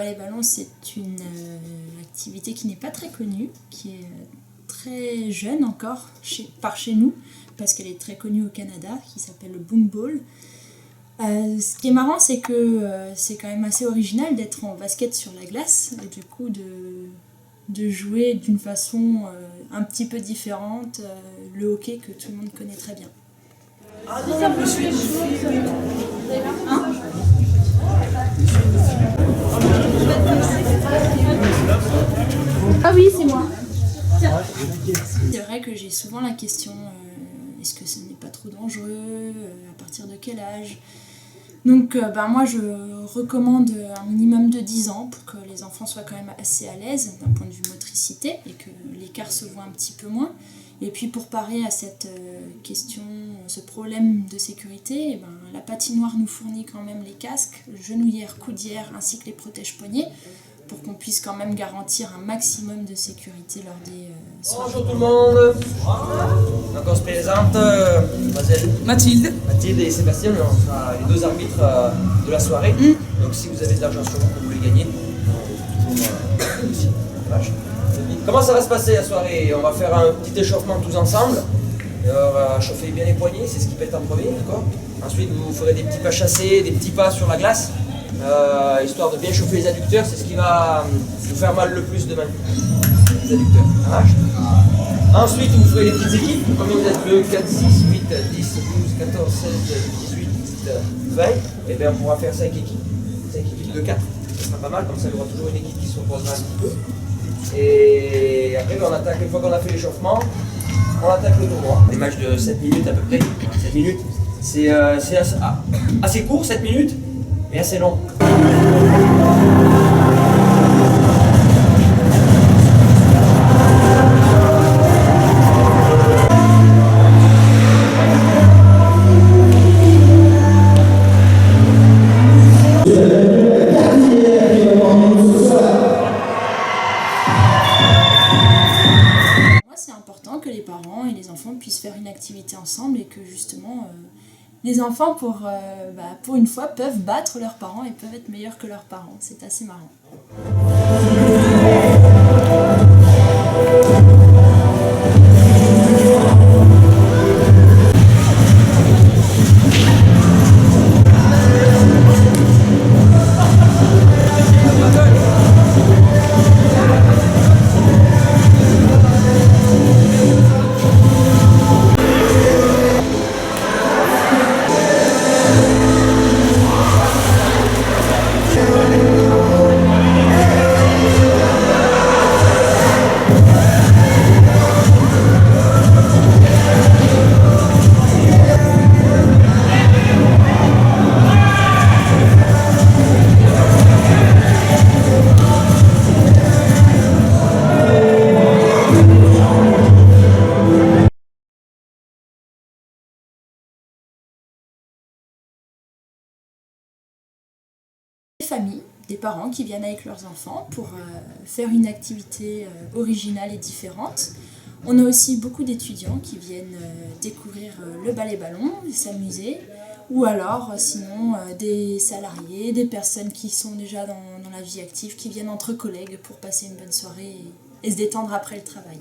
ballet-ballon, c'est une activité qui n'est pas très connue, qui est très jeune encore par chez nous, parce qu'elle est très connue au Canada, qui s'appelle le boom ball. Ce qui est marrant, c'est que c'est quand même assez original d'être en basket sur la glace, et du coup de jouer d'une façon un petit peu différente le hockey que tout le monde connaît très bien. Ah non, je suis... Ah oui, c'est moi. C'est vrai que j'ai souvent la question est-ce que ce n'est pas trop dangereux, à partir de quel âge? Donc moi je recommande un minimum de 10 ans pour que les enfants soient quand même assez à l'aise d'un point de vue motricité et que l'écart se voit un petit peu moins. Et puis pour parer à cette question, ce problème de sécurité, la patinoire nous fournit quand même les casques, genouillères, coudières ainsi que les protège-poignets pour qu'on puisse quand même garantir un maximum de sécurité lors des soirées. Bonjour tout le monde. Donc on se présente, Mathilde. Mathilde et Sébastien, on sera les deux arbitres de la soirée. Donc si vous avez de l'argent sur vous que vous voulez gagner, comment ça va se passer la soirée? On va faire un petit échauffement tous ensemble. On va chauffer bien les poignets, c'est ce qui pète en premier, d'accord? Ensuite vous ferez des petits pas chassés, des petits pas sur la glace. Histoire de bien chauffer les adducteurs, c'est ce qui va vous faire mal le plus demain. Les adducteurs, ça marche. Ensuite, vous ferez les petites équipes. Combien vous êtes? 2, 4, 6, 8, 10, 12, 14, 16, 18, 19, 20. Et bien, on pourra faire 5 équipes. 5 équipes de 4. Ça sera pas mal, comme ça, il y aura toujours une équipe qui se reposera un petit peu. Et après, on attaque, une fois qu'on a fait l'échauffement, on attaque le tournoi. Des matchs de 7 minutes à peu près. 7 minutes. C'est assez court, 7 minutes. Mais assez long. Moi, c'est important que les parents et les enfants puissent faire une activité ensemble et que justement les enfants, pour une fois, peuvent battre leurs parents et peuvent être meilleurs que leurs parents. C'est assez marrant. Familles, des parents qui viennent avec leurs enfants pour faire une activité originale et différente. On a aussi beaucoup d'étudiants qui viennent découvrir le ballet-ballon, s'amuser, ou alors sinon des salariés, des personnes qui sont déjà dans la vie active, qui viennent entre collègues pour passer une bonne soirée et se détendre après le travail.